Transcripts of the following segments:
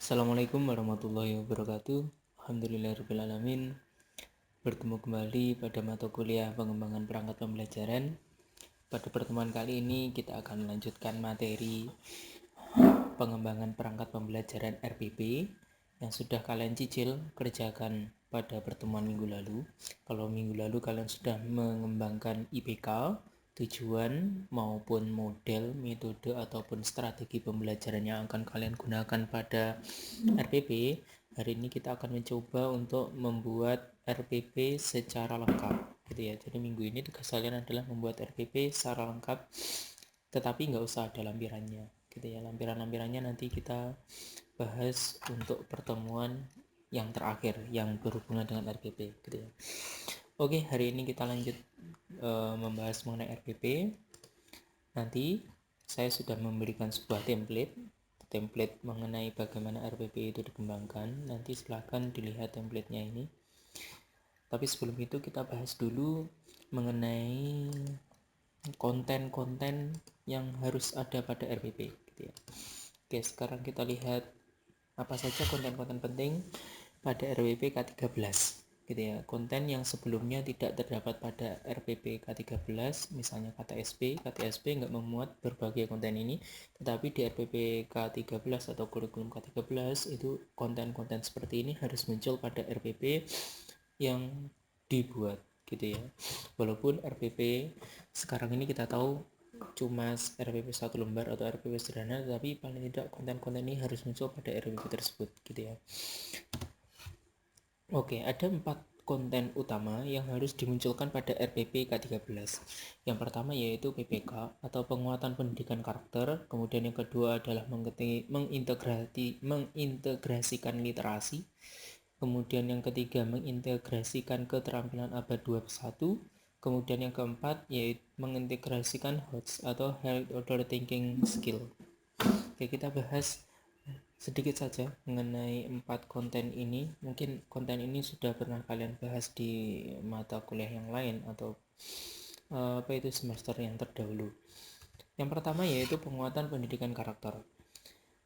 Assalamualaikum warahmatullahi wabarakatuh. Alhamdulillahirrahmanirrahim. Bertemu kembali pada mata kuliah pengembangan perangkat pembelajaran. Pada pertemuan kali ini kita akan melanjutkan materi pengembangan perangkat pembelajaran RPP yang sudah kalian cicil kerjakan pada pertemuan minggu lalu. Kalau minggu lalu kalian sudah mengembangkan IPK, tujuan maupun model, metode ataupun strategi pembelajaran yang akan kalian gunakan pada RPP, hari ini kita akan mencoba untuk membuat RPP secara lengkap gitu ya. Jadi minggu ini tugas kalian adalah membuat RPP secara lengkap, tetapi nggak usah ada lampirannya gitu ya. Lampiran-lampirannya nanti kita bahas untuk pertemuan yang terakhir yang berhubungan dengan RPP gitu ya. Oke, hari ini kita lanjut membahas mengenai RPP. Nanti saya sudah memberikan sebuah template mengenai bagaimana RPP itu dikembangkan. Nanti silahkan dilihat templatenya ini. Tapi sebelum itu kita bahas dulu mengenai konten-konten yang harus ada pada RPP gitu ya. Oke, sekarang kita lihat apa saja konten-konten penting pada RPP K13 gitu ya. Konten yang sebelumnya tidak terdapat pada RPP K13, misalnya KTSP nggak memuat berbagai konten ini, tetapi di RPP K13 atau kurikulum K13 itu konten-konten seperti ini harus muncul pada RPP yang dibuat gitu ya. Walaupun RPP sekarang ini kita tahu cuma RPP 1 lembar atau RPP sederhana, tapi paling tidak konten-konten ini harus muncul pada RPP tersebut gitu ya. Oke, ada 4 konten utama yang harus dimunculkan pada RPP K13. Yang pertama yaitu PPK atau penguatan pendidikan karakter. Kemudian yang kedua adalah mengintegrasikan literasi. Kemudian yang ketiga mengintegrasikan keterampilan abad 21. Kemudian yang keempat yaitu mengintegrasikan HOTS atau Higher Order Thinking Skill. Oke, kita bahas sedikit saja mengenai 4 konten ini. Mungkin konten ini sudah pernah kalian bahas di mata kuliah yang lain atau semester yang terdahulu. Yang pertama yaitu penguatan pendidikan karakter.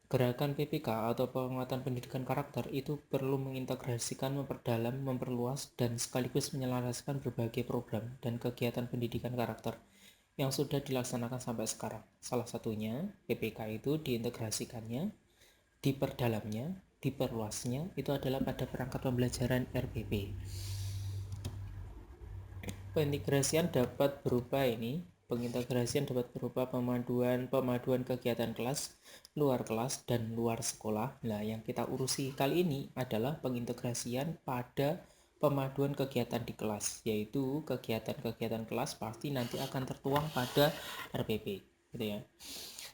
Gerakan PPK atau penguatan pendidikan karakter itu perlu mengintegrasikan, memperdalam, memperluas, dan sekaligus menyelaraskan berbagai program dan kegiatan pendidikan karakter yang sudah dilaksanakan sampai sekarang. Salah satunya PPK itu diintegrasikannya, diperdalamnya, diperluasnya itu adalah pada perangkat pembelajaran RPP. Pengintegrasian dapat berupa pemaduan kegiatan kelas, luar kelas, dan luar sekolah. Nah, yang kita urusi kali ini adalah pengintegrasian pada pemaduan kegiatan di kelas, yaitu kegiatan-kegiatan kelas pasti nanti akan tertuang pada RPP gitu ya.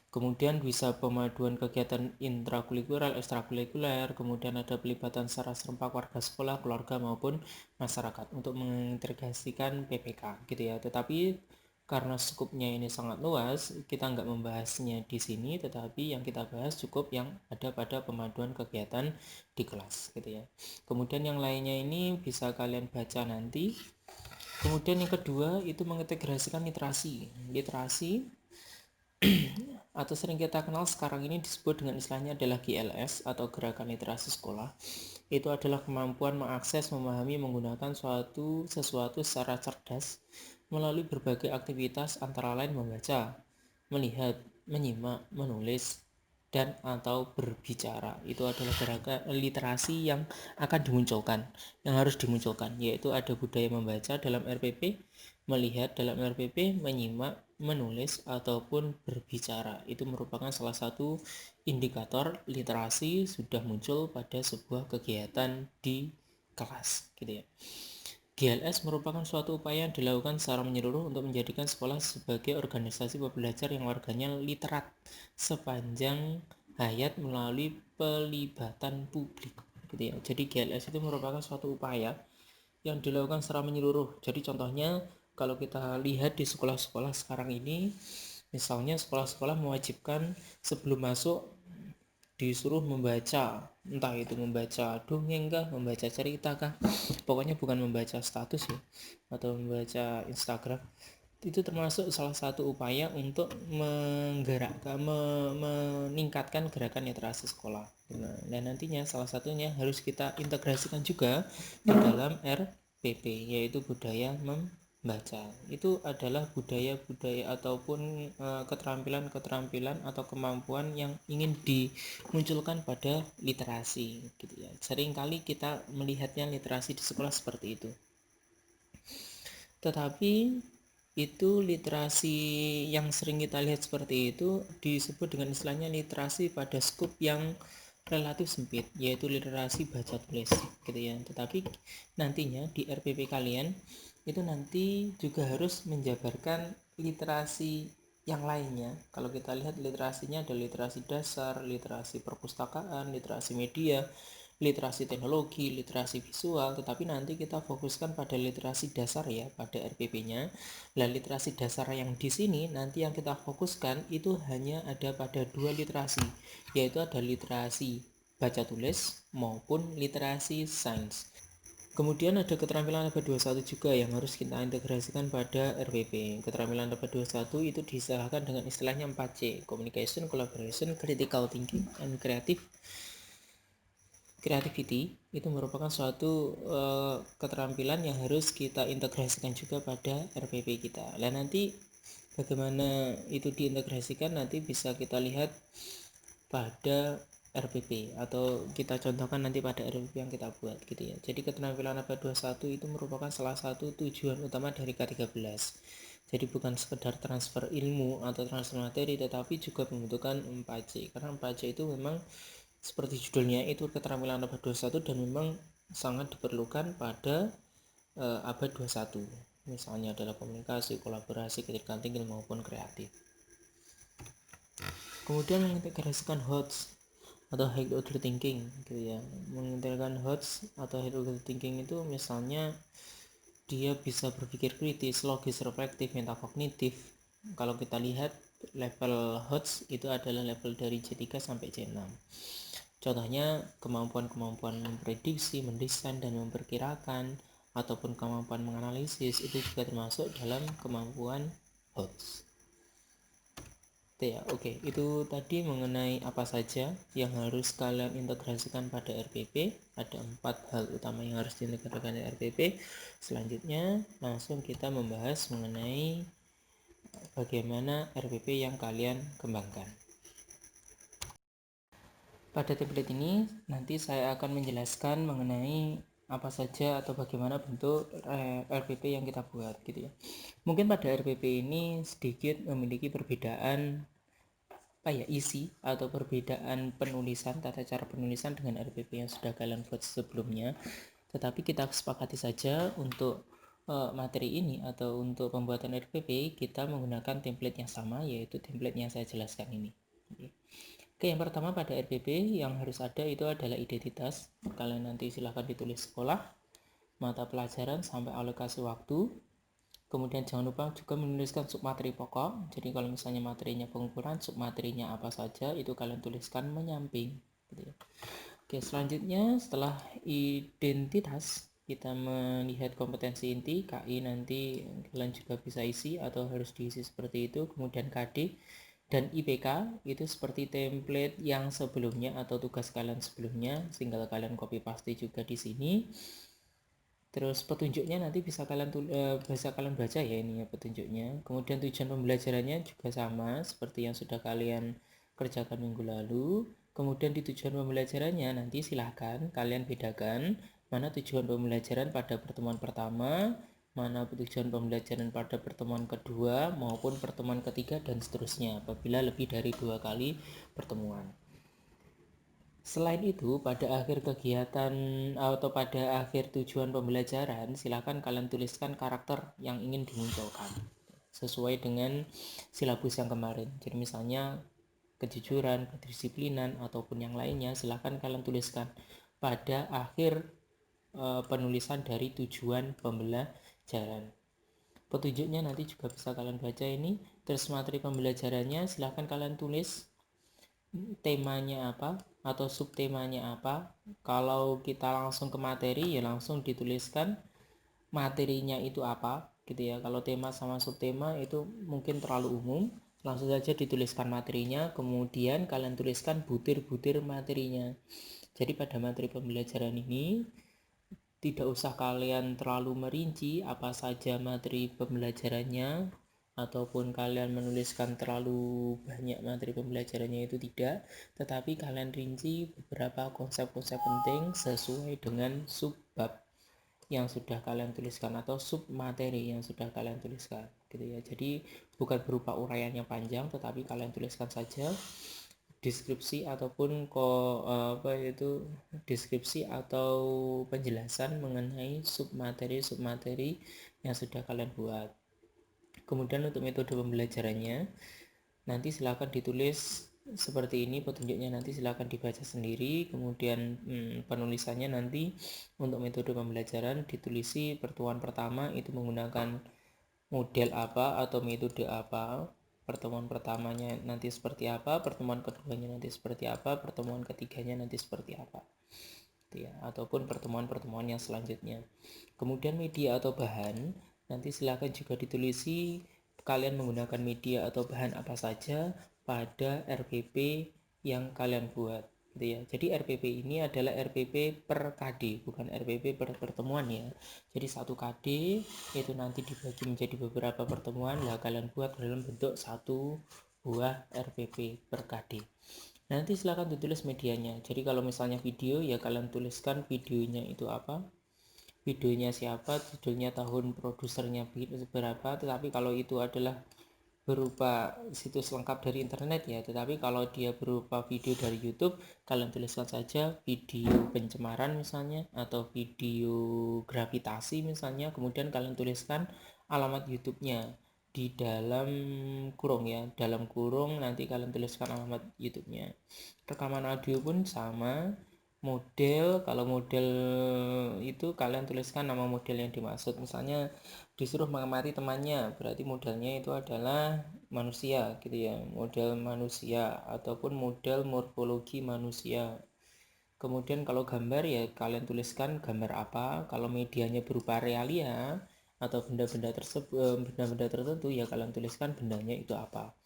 Kemudian bisa pemaduan kegiatan intrakurikuler, ekstrakurikuler, kemudian ada pelibatan secara serempak warga sekolah, keluarga maupun masyarakat untuk mengintegrasikan PPK gitu ya. Tetapi karena skupnya ini sangat luas, kita nggak membahasnya di sini, tetapi yang kita bahas cukup yang ada pada pemaduan kegiatan di kelas gitu ya. Kemudian yang lainnya ini bisa kalian baca nanti. Kemudian yang kedua itu mengintegrasikan literasi atau sering kita kenal sekarang ini disebut dengan istilahnya adalah GLS atau Gerakan Literasi Sekolah. Itu adalah kemampuan mengakses, memahami, menggunakan sesuatu secara cerdas melalui berbagai aktivitas antara lain membaca, melihat, menyimak, menulis, dan atau berbicara. Itu adalah gerakan literasi yang akan dimunculkan, yang harus dimunculkan, yaitu ada budaya membaca dalam RPP, melihat dalam RPP, menyimak, menulis, ataupun berbicara. Itu merupakan salah satu indikator literasi sudah muncul pada sebuah kegiatan di kelas gitu ya. GLS merupakan suatu upaya yang dilakukan secara menyeluruh untuk menjadikan sekolah sebagai organisasi pembelajar yang warganya literat sepanjang hayat melalui pelibatan publik gitu ya. Jadi GLS itu merupakan suatu upaya yang dilakukan secara menyeluruh. Jadi contohnya kalau kita lihat di sekolah-sekolah sekarang ini, misalnya sekolah-sekolah mewajibkan sebelum masuk disuruh membaca, entah itu membaca dongeng kah, membaca cerita kah, pokoknya bukan membaca status ya atau membaca Instagram, itu termasuk salah satu upaya untuk meningkatkan gerakan literasi sekolah. Nah, dan nantinya salah satunya harus kita integrasikan juga ke dalam RPP, yaitu budaya membaca. Itu adalah budaya-budaya ataupun keterampilan-keterampilan atau kemampuan yang ingin dimunculkan pada literasi gitu ya. Seringkali kita melihatnya literasi di sekolah seperti itu. Tetapi itu literasi yang sering kita lihat seperti itu disebut dengan istilahnya literasi pada skup yang relatif sempit, yaitu literasi baca tulis gitu ya. Tetapi nantinya di RPP kalian itu nanti juga harus menjabarkan literasi yang lainnya. Kalau kita lihat literasinya ada literasi dasar, literasi perpustakaan, literasi media, literasi teknologi, literasi visual, tetapi nanti kita fokuskan pada literasi dasar ya pada RPP-nya. Nah, literasi dasar yang di sini nanti yang kita fokuskan itu hanya ada pada dua literasi, yaitu ada literasi baca tulis maupun literasi sains. Kemudian ada keterampilan level 21 juga yang harus kita integrasikan pada RPP. Keterampilan level 21 itu diistilahkan dengan istilahnya 4C: Communication, Collaboration, Critical Thinking, and Creativity. Itu merupakan suatu keterampilan yang harus kita integrasikan juga pada RPP kita. Dan nanti bagaimana itu diintegrasikan nanti bisa kita lihat pada RPP atau kita contohkan nanti pada RPP yang kita buat gitu ya. Jadi keterampilan level 21 itu merupakan salah satu tujuan utama dari K13. Jadi bukan sekedar transfer ilmu atau transfer materi, tetapi juga membutuhkan 4C. Karena 4C itu memang seperti judulnya itu keterampilan abad 21 dan memang sangat diperlukan pada abad 21. Misalnya adalah komunikasi, kolaborasi, critical thinking maupun kreatif. Kemudian mengintegrasikan HOTS atau high order thinking gitu ya. Mengintegrasikan HOTS atau high order thinking itu misalnya dia bisa berpikir kritis, logis, reflektif, metakognitif. Kalau kita lihat level HOTS itu adalah level dari C3 sampai C6. Contohnya kemampuan-kemampuan memprediksi, mendesain, dan memperkirakan ataupun kemampuan menganalisis itu juga termasuk dalam kemampuan HOTS. Ya, oke. Itu tadi mengenai apa saja yang harus kalian integrasikan pada RPP. Ada 4 hal utama yang harus diintegrasikan di RPP. Selanjutnya langsung kita membahas mengenai bagaimana RPP yang kalian kembangkan. Pada template ini nanti saya akan menjelaskan mengenai apa saja atau bagaimana bentuk RPP yang kita buat gitu ya. Mungkin pada RPP ini sedikit memiliki perbedaan isi atau perbedaan penulisan, tata cara penulisan dengan RPP yang sudah kalian buat sebelumnya. Tetapi kita sepakati saja untuk materi ini atau untuk pembuatan RPP kita menggunakan template yang sama, yaitu template yang saya jelaskan ini. Oke, yang pertama pada RPP yang harus ada itu adalah identitas. Kalian nanti silahkan ditulis sekolah, mata pelajaran sampai alokasi waktu. Kemudian jangan lupa juga menuliskan submateri pokok. Jadi kalau misalnya materinya pengukuran, submaterinya apa saja itu kalian tuliskan menyamping gitu ya. Oke, selanjutnya setelah identitas kita melihat kompetensi inti, KI nanti kalian juga bisa isi atau harus diisi seperti itu. Kemudian KD dan IPK itu seperti template yang sebelumnya atau tugas kalian sebelumnya, tinggal kalian copy paste juga di sini. Terus petunjuknya nanti bisa kalian baca ya ini ya petunjuknya. Kemudian tujuan pembelajarannya juga sama seperti yang sudah kalian kerjakan minggu lalu. Kemudian di tujuan pembelajarannya nanti silahkan kalian bedakan mana tujuan pembelajaran pada pertemuan pertama, mana tujuan pembelajaran pada pertemuan kedua maupun pertemuan ketiga dan seterusnya apabila lebih dari 2 kali pertemuan. Selain itu, pada akhir kegiatan atau pada akhir tujuan pembelajaran, silakan kalian tuliskan karakter yang ingin dimunculkan sesuai dengan silabus yang kemarin. Jadi misalnya kejujuran, kedisiplinan ataupun yang lainnya, silakan kalian tuliskan pada akhir penulisan dari tujuan pembelajaran. Petunjuknya nanti juga bisa kalian baca ini. Terus materi pembelajarannya silakan kalian tulis temanya apa atau subtemanya apa. Kalau kita langsung ke materi ya langsung dituliskan materinya itu apa gitu ya. Kalau tema sama subtema itu mungkin terlalu umum, langsung saja dituliskan materinya, kemudian kalian tuliskan butir-butir materinya. Jadi pada materi pembelajaran ini tidak usah kalian terlalu merinci apa saja materi pembelajarannya, ataupun kalian menuliskan terlalu banyak materi pembelajarannya, itu tidak, tetapi kalian rinci beberapa konsep-konsep penting sesuai dengan subbab yang sudah kalian tuliskan atau sub materi yang sudah kalian tuliskan gitu ya. Jadi bukan berupa uraian yang panjang, tetapi kalian tuliskan saja deskripsi ataupun deskripsi atau penjelasan mengenai submateri yang sudah kalian buat. Kemudian untuk metode pembelajarannya nanti silakan ditulis seperti ini petunjuknya, nanti silakan dibaca sendiri. Kemudian penulisannya nanti untuk metode pembelajaran ditulisi pertemuan pertama itu menggunakan model apa atau metode apa, pertemuan pertamanya nanti seperti apa, pertemuan keduanya nanti seperti apa, pertemuan ketiganya nanti seperti apa ya, ataupun pertemuan-pertemuan yang selanjutnya. Kemudian media atau bahan nanti silakan juga ditulisi kalian menggunakan media atau bahan apa saja pada RPP yang kalian buat gitu ya. Jadi RPP ini adalah RPP per KD, bukan RPP per pertemuan ya. Jadi satu KD itu nanti dibagi menjadi beberapa pertemuan, lah kalian buat dalam bentuk satu buah RPP per KD. Nanti silakan ditulis medianya. Jadi kalau misalnya video ya kalian tuliskan videonya itu apa, videonya siapa, judulnya, tahun, produsernya berapa. Tetapi kalau itu adalah berupa situs lengkap dari internet ya, tetapi kalau dia berupa video dari YouTube, kalian tuliskan saja video pencemaran misalnya, atau video gravitasi misalnya, kemudian kalian tuliskan alamat YouTube-nya di dalam kurung ya, dalam kurung nanti kalian tuliskan alamat YouTube-nya. Rekaman audio pun sama, model, kalau model itu kalian tuliskan nama model yang dimaksud. Misalnya disuruh mengamati temannya, berarti modelnya itu adalah manusia gitu ya, model manusia ataupun model morfologi manusia. Kemudian kalau gambar ya kalian tuliskan gambar apa, kalau medianya berupa realia atau benda-benda tertentu ya kalian tuliskan bendanya itu apa.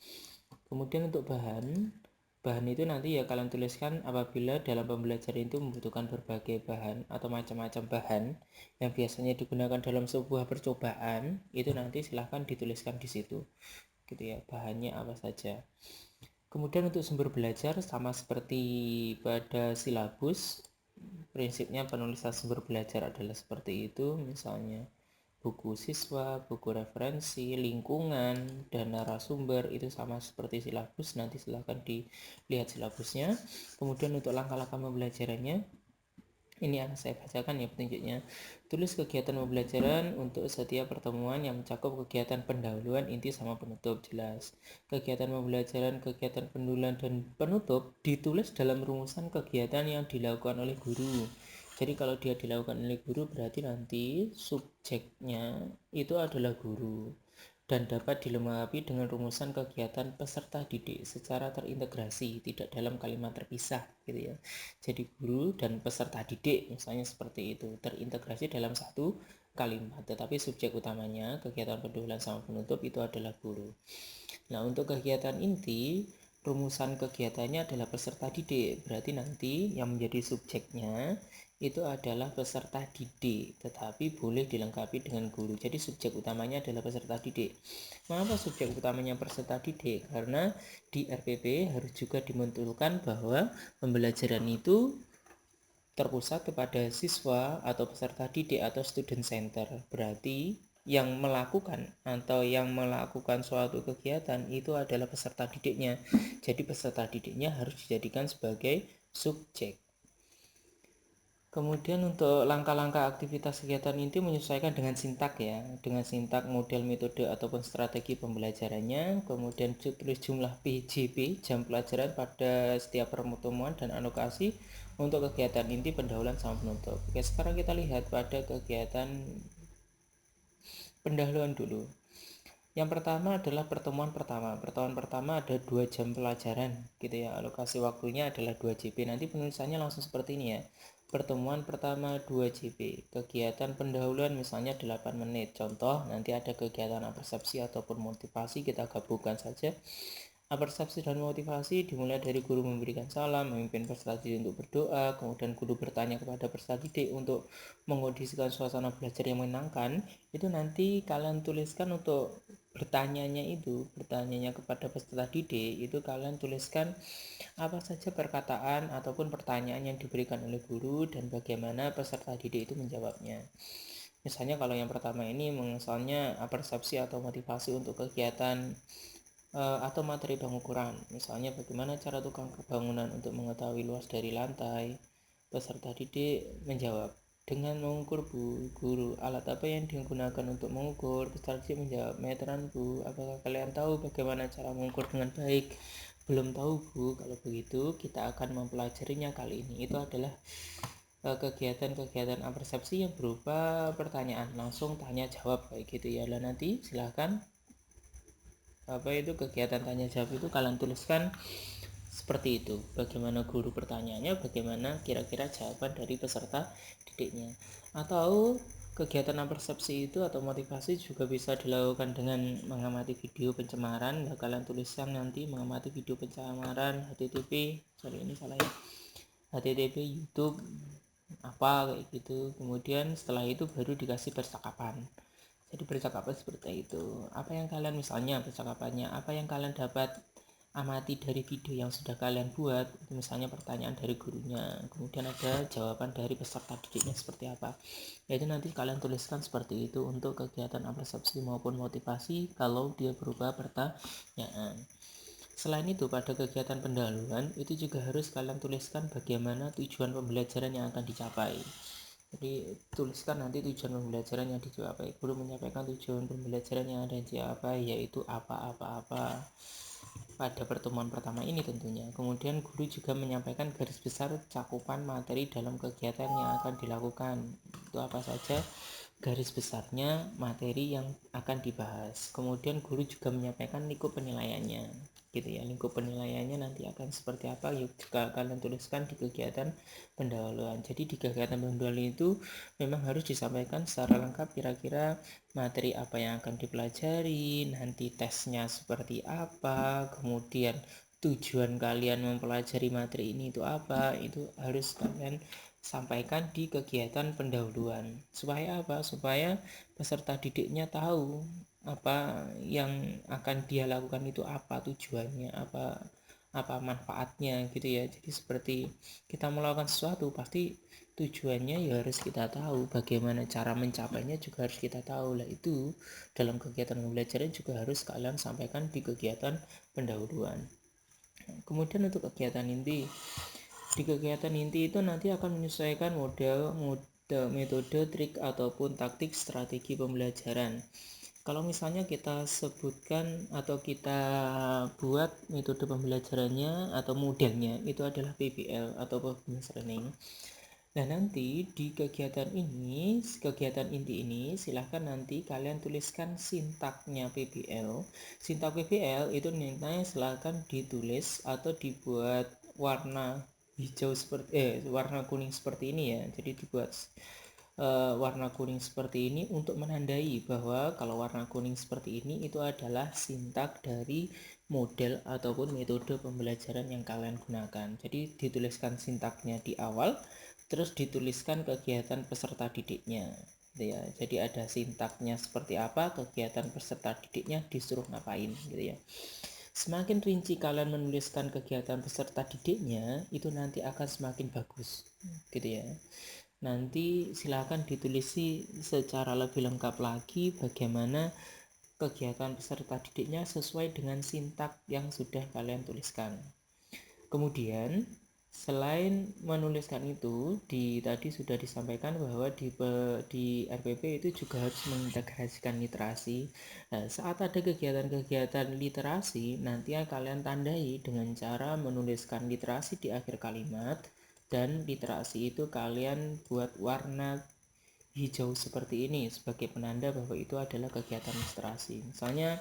Kemudian untuk bahan itu nanti ya kalian tuliskan apabila dalam pembelajaran itu membutuhkan berbagai bahan atau macam-macam bahan yang biasanya digunakan dalam sebuah percobaan, itu nanti silahkan dituliskan di situ gitu ya, bahannya apa saja. Kemudian untuk sumber belajar sama seperti pada silabus, prinsipnya penulisan sumber belajar adalah seperti itu, misalnya buku siswa, buku referensi, lingkungan, dan narasumber itu sama seperti silabus. Nanti silahkan dilihat silabusnya. Kemudian untuk langkah-langkah pembelajarannya ini akan saya bacakan ya petunjuknya. Tulis kegiatan pembelajaran untuk setiap pertemuan yang mencakup kegiatan pendahuluan, inti, sama penutup. Jelas. Kegiatan pembelajaran, kegiatan pendahuluan, dan penutup ditulis dalam rumusan kegiatan yang dilakukan oleh guru. Jadi kalau dia dilakukan oleh guru berarti nanti subjeknya itu adalah guru dan dapat dilengkapi dengan rumusan kegiatan peserta didik secara terintegrasi, tidak dalam kalimat terpisah gitu ya. Jadi guru dan peserta didik misalnya seperti itu, terintegrasi dalam satu kalimat, tetapi subjek utamanya kegiatan pendahuluan sama penutup itu adalah guru. Nah, untuk kegiatan inti, rumusan kegiatannya adalah peserta didik, berarti nanti yang menjadi subjeknya itu adalah peserta didik, tetapi boleh dilengkapi dengan guru. Jadi subjek utamanya adalah peserta didik. Mengapa subjek utamanya peserta didik? Karena di RPP harus juga dimunculkan bahwa pembelajaran itu terpusat kepada siswa atau peserta didik atau student center. Berarti yang melakukan suatu kegiatan itu adalah peserta didiknya. Jadi peserta didiknya harus dijadikan sebagai subjek. Kemudian untuk langkah-langkah aktivitas kegiatan inti menyesuaikan dengan sintak ya, dengan sintak, model, metode ataupun strategi pembelajarannya. Kemudian tulis jumlah PJP, jam pelajaran pada setiap pertemuan, dan alokasi untuk kegiatan inti, pendahuluan, sama penutup. Oke, sekarang kita lihat pada kegiatan pendahuluan dulu. Yang pertama adalah pertemuan pertama. Pertemuan pertama ada 2 jam pelajaran gitu ya. Alokasi waktunya adalah 2 JP. Nanti penulisannya langsung seperti ini ya. Pertemuan pertama 2 JP. Kegiatan pendahuluan misalnya 8 menit. Contoh, nanti ada kegiatan persepsi ataupun motivasi, kita gabungkan saja. Persepsi dan motivasi dimulai dari guru memberikan salam, memimpin peserta didik untuk berdoa, kemudian guru bertanya kepada peserta didik untuk mengondisikan suasana belajar yang menyenangkan. Itu nanti kalian tuliskan untuk bertanyanya kepada peserta didik, itu kalian tuliskan apa saja perkataan ataupun pertanyaan yang diberikan oleh guru dan bagaimana peserta didik itu menjawabnya. Misalnya kalau yang pertama ini misalnya persepsi atau motivasi untuk kegiatan atau materi pengukuran, misalnya bagaimana cara tukang bangunan untuk mengetahui luas dari lantai. Peserta didik menjawab, dengan mengukur Bu Guru. Alat apa yang digunakan untuk mengukur? Peserta didik menjawab, meteran Bu. Apakah kalian tahu bagaimana cara mengukur dengan baik? Belum tahu Bu. Kalau begitu kita akan mempelajarinya kali ini. Itu adalah kegiatan-kegiatan persepsi yang berupa pertanyaan langsung tanya jawab kayak gitu ya. Dan nanti silahkan kegiatan tanya jawab itu kalian tuliskan seperti itu, bagaimana guru pertanyaannya, bagaimana kira-kira jawaban dari peserta didiknya. Atau kegiatan persepsi itu atau motivasi juga bisa dilakukan dengan mengamati video pencemaran. Nah, kalian tuliskan nanti mengamati video pencemaran HTTP YouTube apa kayak gitu. Kemudian setelah itu baru dikasih percakapan. Jadi percakapan seperti itu. Apa yang kalian misalnya percakapannya, apa yang kalian dapat amati dari video yang sudah kalian buat, misalnya pertanyaan dari gurunya, kemudian ada jawaban dari peserta didiknya seperti apa. Yaitu nanti kalian tuliskan seperti itu untuk kegiatan persepsi maupun motivasi kalau dia berupa pertanyaan. Selain itu, pada kegiatan pendahuluan itu juga harus kalian tuliskan bagaimana tujuan pembelajaran yang akan dicapai. Jadi tuliskan nanti tujuan pembelajaran yang dicapai. Guru menyampaikan tujuan pembelajaran yang ada dicapai yaitu apa-apa-apa pada pertemuan pertama ini tentunya. Kemudian guru juga menyampaikan garis besar cakupan materi dalam kegiatan yang akan dilakukan. Itu apa saja garis besarnya materi yang akan dibahas. Kemudian guru juga menyampaikan lingkup penilaiannya gitu ya. Lingkup penilaiannya nanti akan seperti apa yuk juga kalian tuliskan di kegiatan pendahuluan. Jadi di kegiatan pendahuluan itu memang harus disampaikan secara lengkap kira-kira materi apa yang akan dipelajari, nanti tesnya seperti apa, kemudian tujuan kalian mempelajari materi ini itu apa, itu harus kalian sampaikan di kegiatan pendahuluan. Supaya apa? Supaya peserta didiknya tahu apa yang akan dia lakukan itu apa tujuannya, apa manfaatnya gitu ya. Jadi seperti kita melakukan sesuatu pasti tujuannya ya harus kita tahu, bagaimana cara mencapainya juga harus kita tahu lah. Itu dalam kegiatan pembelajaran juga harus kalian sampaikan di kegiatan pendahuluan. Kemudian untuk kegiatan inti, di kegiatan inti itu nanti akan menyesuaikan metode, trik ataupun taktik strategi pembelajaran. Kalau misalnya kita sebutkan atau kita buat metode pembelajarannya atau modelnya itu adalah PBL atau performance learning. Nah nanti di kegiatan inti ini silahkan nanti kalian tuliskan sintaknya PBL. Sintak PBL itu nanti silahkan ditulis atau dibuat warna warna kuning seperti ini ya. Jadi dibuat warna kuning seperti ini untuk menandai bahwa kalau warna kuning seperti ini itu adalah sintak dari model ataupun metode pembelajaran yang kalian gunakan. Jadi dituliskan sintaknya di awal, terus dituliskan kegiatan peserta didiknya gitu ya. Jadi ada sintaknya seperti apa, kegiatan peserta didiknya disuruh ngapain gitu ya. Semakin rinci kalian menuliskan kegiatan peserta didiknya, itu nanti akan semakin bagus gitu ya. Nanti silakan ditulisi secara lebih lengkap lagi bagaimana kegiatan peserta didiknya sesuai dengan sintak yang sudah kalian tuliskan. Kemudian selain menuliskan itu, tadi sudah disampaikan bahwa di RPP itu juga harus mengintegrasikan literasi. Nah, saat ada kegiatan-kegiatan literasi, nanti kalian tandai dengan cara menuliskan literasi di akhir kalimat, dan literasi itu kalian buat warna hijau seperti ini sebagai penanda bahwa itu adalah kegiatan literasi. Misalnya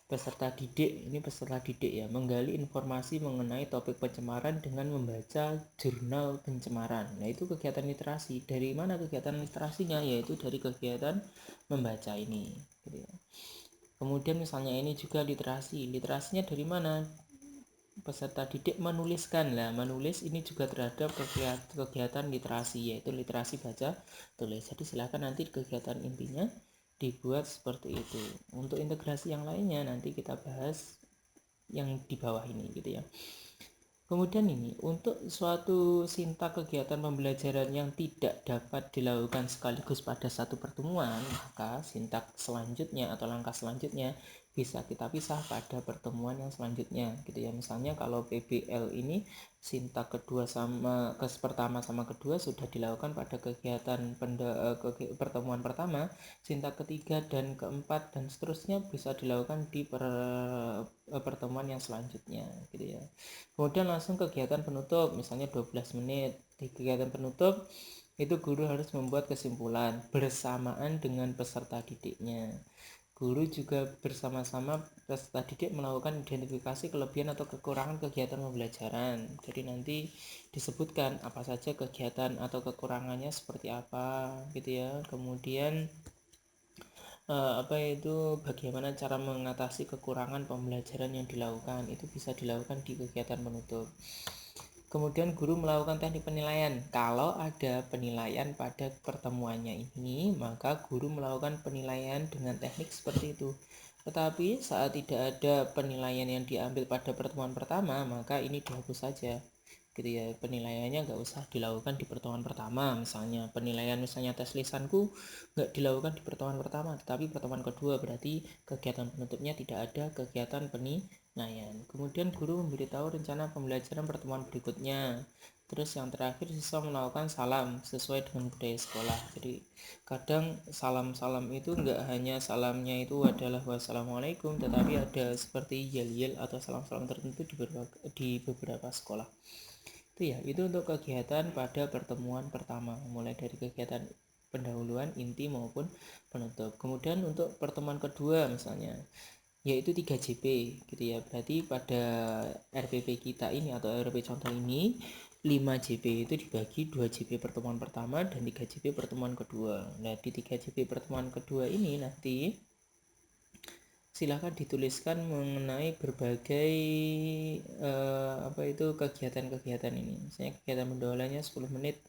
peserta didik ya, menggali informasi mengenai topik pencemaran dengan membaca jurnal pencemaran. Nah, itu kegiatan literasi. Dari mana kegiatan literasinya? Yaitu dari kegiatan membaca ini, gitu ya. Kemudian misalnya ini juga literasinya dari mana? Peserta didik menuliskan. Lah, menulis ini juga terhadap kegiatan literasi, yaitu literasi baca tulis. Jadi silakan nanti kegiatan intinya dibuat seperti itu. Untuk integrasi yang lainnya nanti kita bahas yang di bawah ini, gitu ya. Kemudian ini, untuk suatu sintak kegiatan pembelajaran yang tidak dapat dilakukan sekaligus pada satu pertemuan, maka sintak selanjutnya atau langkah selanjutnya bisa kita pisah pada pertemuan yang selanjutnya, gitu ya. Misalnya kalau PBL ini sintak pertama sama kedua sudah dilakukan pada kegiatan pertemuan pertama, sintak ketiga dan keempat dan seterusnya bisa dilakukan di pertemuan yang selanjutnya, gitu ya. Kemudian langsung kegiatan penutup, misalnya 12 menit. Di kegiatan penutup itu guru harus membuat kesimpulan bersamaan dengan peserta didiknya. Guru juga bersama-sama peserta didik melakukan identifikasi kelebihan atau kekurangan kegiatan pembelajaran. Jadi nanti disebutkan apa saja kegiatan atau kekurangannya seperti apa, gitu ya. Kemudian bagaimana cara mengatasi kekurangan pembelajaran yang dilakukan, itu bisa dilakukan di kegiatan penutup. Kemudian guru melakukan teknik penilaian. Kalau ada penilaian pada pertemuannya ini, maka guru melakukan penilaian dengan teknik seperti itu. Tetapi saat tidak ada penilaian yang diambil pada pertemuan pertama, maka ini dihapus saja, gitu ya. Penilaiannya nggak usah dilakukan di pertemuan pertama. Misalnya penilaian tes lisanku nggak dilakukan di pertemuan pertama, tetapi pertemuan kedua, berarti kegiatan penutupnya tidak ada kegiatan penilaian. Kemudian guru memberitahu rencana pembelajaran pertemuan berikutnya. Terus yang terakhir, siswa melakukan salam sesuai dengan budaya sekolah. Jadi kadang salam-salam itu enggak hanya salamnya itu adalah wassalamualaikum, tetapi ada seperti yel-yel atau salam-salam tertentu di beberapa sekolah. Itu untuk kegiatan pada pertemuan pertama, mulai dari kegiatan pendahuluan, inti maupun penutup. Kemudian untuk pertemuan kedua misalnya, yaitu 3JP, gitu ya. Berarti pada RPP kita ini atau RPP contoh ini 5JP itu dibagi 2JP pertemuan pertama dan 3JP pertemuan kedua. Nah, di 3JP pertemuan kedua ini nanti silahkan dituliskan mengenai berbagai kegiatan-kegiatan ini. Misalnya kegiatan pendahuluannya 10 menit,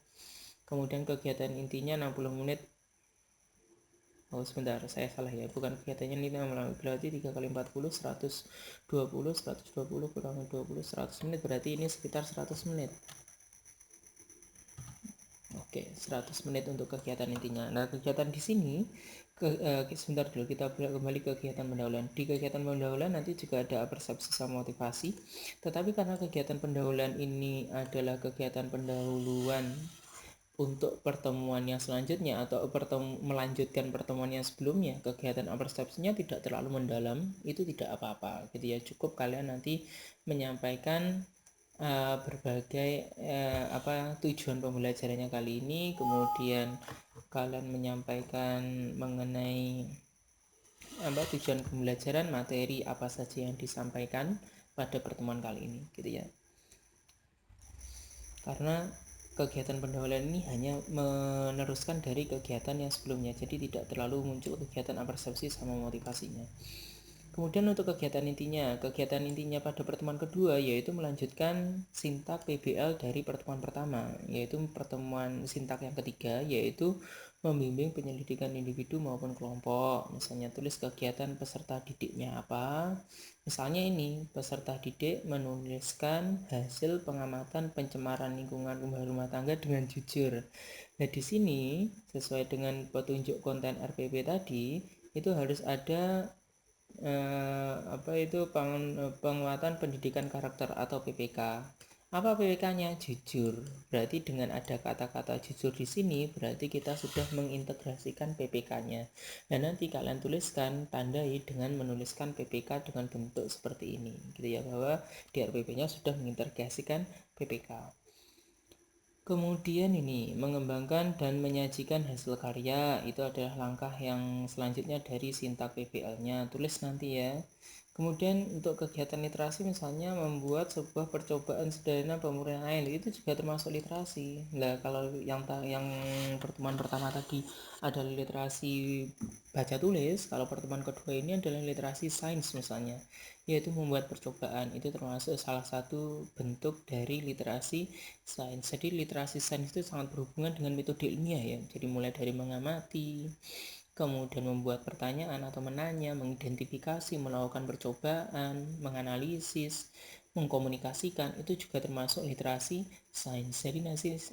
kemudian kegiatan intinya 60 menit. Oh sebentar, saya salah ya, bukan kegiatannya ini berarti 3 kali 40 120 kurang 20 100 menit, berarti ini sekitar 100 menit. Oke, 100 menit untuk kegiatan intinya. Nah, kegiatan di sini sebentar dulu, kita kembali ke kegiatan pendahuluan. Di kegiatan pendahuluan nanti juga ada persepsi sama motivasi. Tetapi karena kegiatan pendahuluan ini adalah kegiatan pendahuluan untuk pertemuan yang selanjutnya atau melanjutkan pertemuan yang sebelumnya, kegiatan persepsinya tidak terlalu mendalam, itu tidak apa-apa, gitu ya. Cukup kalian nanti menyampaikan berbagai tujuan pembelajarannya kali ini, kemudian kalian menyampaikan mengenai tujuan pembelajaran, materi apa saja yang disampaikan pada pertemuan kali ini, gitu ya. Karena kegiatan pendahuluan ini hanya meneruskan dari kegiatan yang sebelumnya, jadi tidak terlalu muncul kegiatan persepsi sama motivasinya. Kemudian untuk kegiatan intinya pada pertemuan kedua yaitu melanjutkan sintak PBL dari pertemuan pertama, yaitu pertemuan sintak yang ketiga, yaitu membimbing penyelidikan individu maupun kelompok. Misalnya tulis kegiatan peserta didiknya apa. Misalnya ini, peserta didik menuliskan hasil pengamatan pencemaran lingkungan rumah tangga dengan jujur. Nah, di sini sesuai dengan petunjuk konten RPP tadi, itu harus ada penguatan pendidikan karakter atau PPK. Apa PPK-nya? Jujur. Berarti dengan ada kata-kata jujur di sini, berarti kita sudah mengintegrasikan PPK-nya. Dan nanti kalian tuliskan, tandai dengan menuliskan PPK dengan bentuk seperti ini, gitu ya, bahwa di RPP-nya sudah mengintegrasikan PPK. Kemudian ini mengembangkan dan menyajikan hasil karya itu adalah langkah yang selanjutnya dari sintak PBL-nya. Tulis nanti ya. Kemudian untuk kegiatan literasi misalnya membuat sebuah percobaan sederhana pemurnian air itu juga termasuk literasi. Nah, kalau yang pertemuan pertama tadi adalah literasi baca tulis, kalau pertemuan kedua ini adalah literasi sains misalnya, yaitu membuat percobaan. Itu termasuk salah satu bentuk dari literasi sains. Jadi literasi sains itu sangat berhubungan dengan metode ilmiah ya. Jadi mulai dari mengamati, kemudian membuat pertanyaan atau menanya, mengidentifikasi, melakukan percobaan, menganalisis, mengkomunikasikan, itu juga termasuk literasi sains. Jadi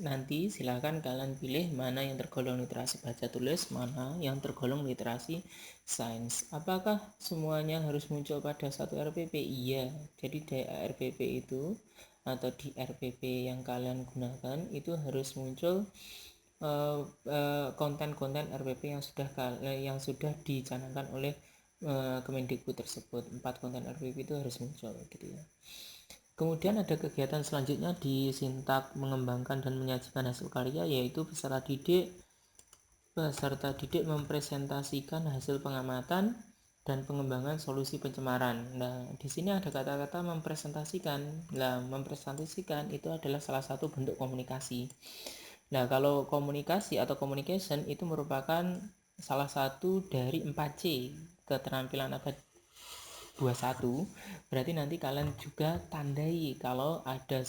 nanti silakan kalian pilih mana yang tergolong literasi baca tulis, mana yang tergolong literasi sains. Apakah semuanya harus muncul pada satu RPP? Iya. Jadi di RPP itu atau di RPP yang kalian gunakan itu harus muncul konten-konten RPP yang sudah dicanangkan oleh Kemendikbud tersebut. 4 konten RPP itu harus muncul gitu ya. Kemudian ada kegiatan selanjutnya di sintak mengembangkan dan menyajikan hasil karya, yaitu peserta didik mempresentasikan hasil pengamatan dan pengembangan solusi pencemaran. Nah, di sini ada kata-kata mempresentasikan. Nah, mempresentasikan itu adalah salah satu bentuk komunikasi. Nah, kalau komunikasi atau communication itu merupakan salah satu dari 4C, keterampilan abad 21. Berarti nanti kalian juga tandai kalau ada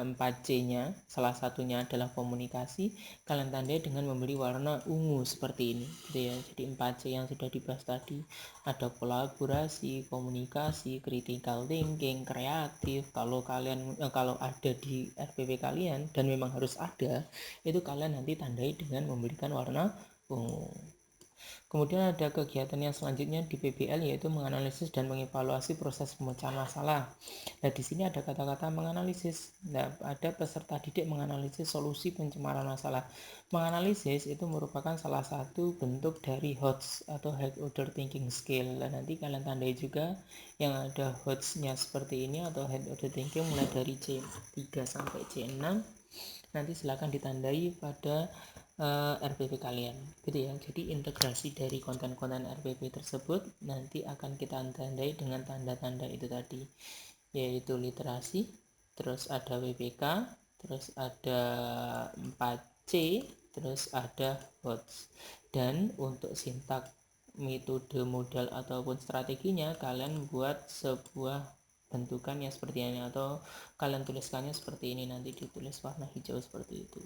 4C-nya, salah satunya adalah komunikasi, kalian tandai dengan memberi warna ungu seperti ini gitu ya. Jadi 4C yang sudah dibahas tadi ada kolaborasi, komunikasi, critical thinking, kreatif. Kalau ada di RPP kalian dan memang harus ada, itu kalian nanti tandai dengan memberikan warna ungu. Kemudian ada kegiatan yang selanjutnya di PBL, yaitu menganalisis dan mengevaluasi proses pemecahan masalah. Nah, di sini ada kata-kata menganalisis. Nah, ada peserta didik menganalisis solusi pencemaran masalah. Menganalisis itu merupakan salah satu bentuk dari HOTS atau High Order Thinking Skill. Dan nanti kalian tandai juga yang ada HOTS-nya seperti ini atau High Order Thinking mulai dari C3 sampai C6. Nanti silakan ditandai pada RPP kalian gitu ya. Jadi integrasi dari konten-konten RPP tersebut nanti akan kita tandai dengan tanda-tanda itu tadi, yaitu literasi, terus ada WPK, terus ada 4C, terus ada HOTS. Dan untuk sintak, metode, modal ataupun strateginya kalian buat sebuah bentukannya seperti ini atau kalian tuliskannya seperti ini, nanti ditulis warna hijau seperti itu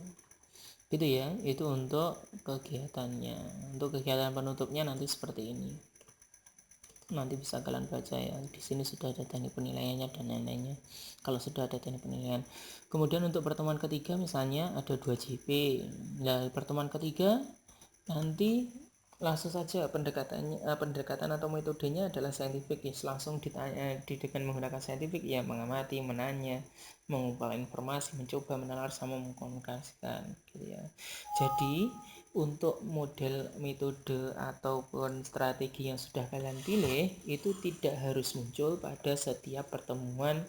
gitu ya. Itu untuk kegiatannya. Untuk kegiatan penutupnya nanti seperti ini, nanti bisa kalian baca ya. Di sini sudah ada teknik penilaiannya dan lain-lainnya kalau sudah ada teknik penilaian. Kemudian untuk pertemuan ketiga misalnya ada 2 JP. Nah, pertemuan ketiga nanti langsung saja pendekatan atau metodenya adalah saintifik ya. Langsung ditanya dengan menggunakan saintifik ya, mengamati, menanya, mengumpulkan informasi, mencoba menalar sama mengkomunikasikan gitu ya. Jadi untuk model, metode ataupun strategi yang sudah kalian pilih itu tidak harus muncul pada setiap pertemuan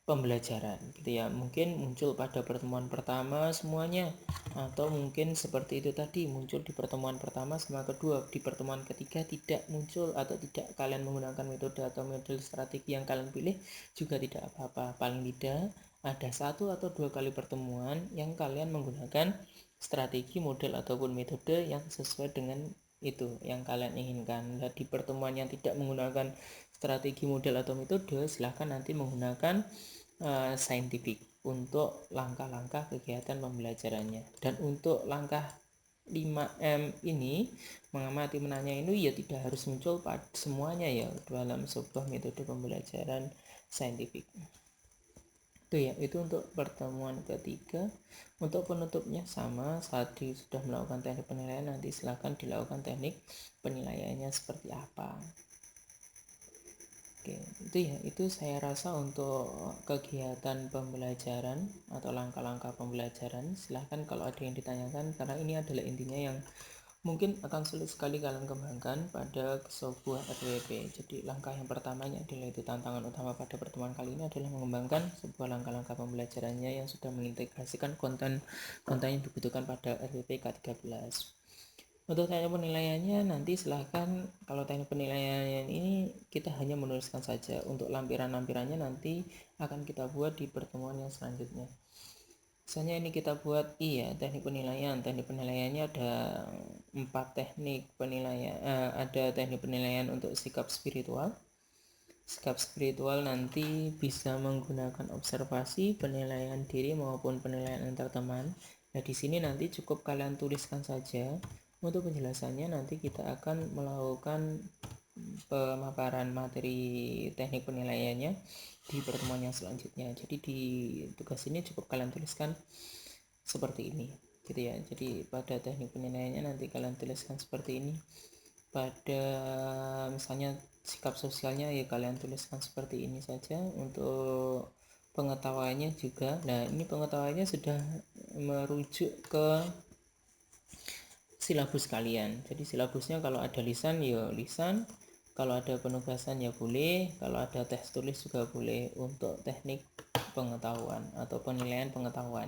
pembelajaran gitu ya. Mungkin muncul pada pertemuan pertama semuanya, atau mungkin seperti itu tadi muncul di pertemuan pertama sama kedua, di pertemuan ketiga tidak muncul atau tidak kalian menggunakan metode atau model strategi yang kalian pilih juga tidak apa-apa. Paling tidak ada 1 atau 2 kali pertemuan yang kalian menggunakan strategi, model ataupun metode yang sesuai dengan itu yang kalian inginkan. Nah, di pertemuan yang tidak menggunakan strategi, model atau metode, silahkan nanti menggunakan saintifik untuk langkah-langkah kegiatan pembelajarannya. Dan untuk langkah 5M ini, mengamati, menanya ini ya tidak harus muncul pada semuanya ya dalam sebuah metode pembelajaran saintifik. Itu ya, itu untuk pertemuan ketiga. Untuk penutupnya sama, saat sudah melakukan teknik penilaian, nanti silahkan dilakukan teknik penilaiannya seperti apa. Oke, itu ya, itu saya rasa untuk kegiatan pembelajaran atau langkah-langkah pembelajaran. Silahkan kalau ada yang ditanyakan, karena ini adalah intinya yang mungkin akan sulit sekali kalian kembangkan pada sebuah RWP. Jadi langkah yang pertamanya adalah itu, tantangan utama pada pertemuan kali ini adalah mengembangkan sebuah langkah-langkah pembelajarannya yang sudah mengintegrasikan konten yang dibutuhkan pada RWP K13. Untuk teknik penilaiannya nanti silahkan, kalau teknik penilaian ini kita hanya menuliskan saja. Untuk lampiran-lampirannya nanti akan kita buat di pertemuan yang selanjutnya. Misalnya ini kita buat teknik penilaian. Teknik penilaiannya ada 4 teknik penilaian. Ada teknik penilaian untuk sikap spiritual. Sikap spiritual nanti bisa menggunakan observasi, penilaian diri maupun penilaian antar teman. Nah, di sini nanti cukup kalian tuliskan saja. Untuk penjelasannya nanti kita akan melakukan pemaparan materi teknik penilaiannya di pertemuan yang selanjutnya. Jadi di tugas ini cukup kalian tuliskan seperti ini gitu ya. Jadi pada teknik penilaiannya nanti kalian tuliskan seperti ini. Pada misalnya sikap sosialnya ya kalian tuliskan seperti ini saja. Untuk pengetahuannya juga, nah ini pengetahuannya sudah merujuk ke silabus kalian. Jadi silabusnya kalau ada lisan ya lisan, kalau ada penugasan ya boleh, kalau ada tes tulis juga boleh untuk teknik pengetahuan atau penilaian pengetahuan.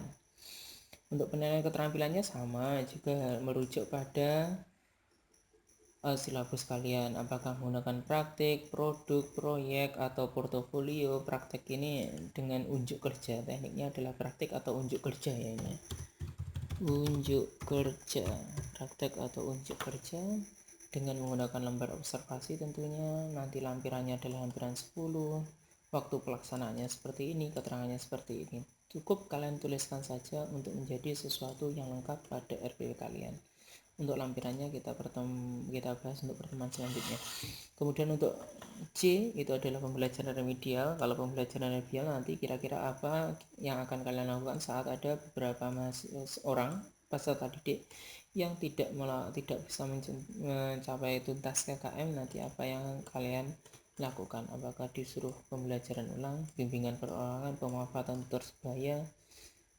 Untuk penilaian keterampilannya sama juga, merujuk pada silabus kalian, apakah menggunakan praktik, produk, proyek, atau portofolio. Praktik ini dengan unjuk kerja, tekniknya adalah praktik atau unjuk kerja ya ini. Unjuk kerja, praktek atau unjuk kerja dengan menggunakan lembar observasi tentunya. Nanti lampirannya adalah lampiran 10. Waktu pelaksanaannya seperti ini, keterangannya seperti ini. Cukup kalian tuliskan saja untuk menjadi sesuatu yang lengkap pada RPW kalian. Untuk lampirannya kita bahas untuk pertemuan selanjutnya. Kemudian untuk C itu adalah pembelajaran remedial. Kalau pembelajaran remedial nanti kira-kira apa yang akan kalian lakukan saat ada beberapa orang peserta didik yang tidak bisa mencapai tuntas KKM, nanti apa yang kalian lakukan? Apakah disuruh pembelajaran ulang, bimbingan perorangan, pemanfaatan tutor sebaya?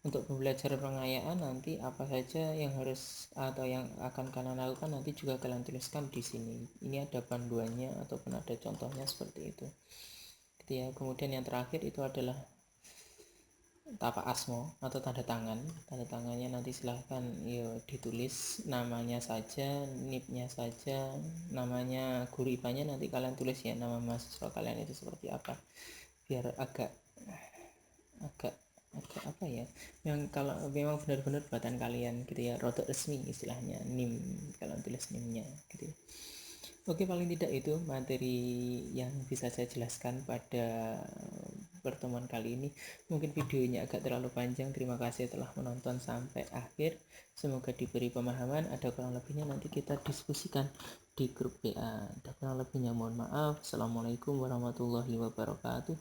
Untuk pembelajaran pengayaan nanti apa saja yang harus atau yang akan kalian lakukan nanti juga kalian tuliskan di sini. Ini ada panduannya ataupun ada contohnya seperti itu. Gitu ya. Kemudian yang terakhir itu adalah tapak asmo atau tanda tangan. Tanda tangannya nanti silahkan ditulis namanya saja, NIP-nya saja, namanya guru IPA-nya nanti kalian tulis ya, nama mahasiswa kalian itu seperti apa, biar agak apa ya, yang kalau memang benar-benar buatan kalian gitu ya, rotok resmi istilahnya, NIM, kalau tulis NIM-nya gitu ya. Oke, paling tidak itu materi yang bisa saya jelaskan pada pertemuan kali ini. Mungkin videonya agak terlalu panjang. Terima kasih telah menonton sampai akhir. Semoga diberi pemahaman. Ada kurang lebihnya nanti kita diskusikan di grup WA. Ada kurang lebihnya mohon maaf. Assalamualaikum warahmatullahi wabarakatuh.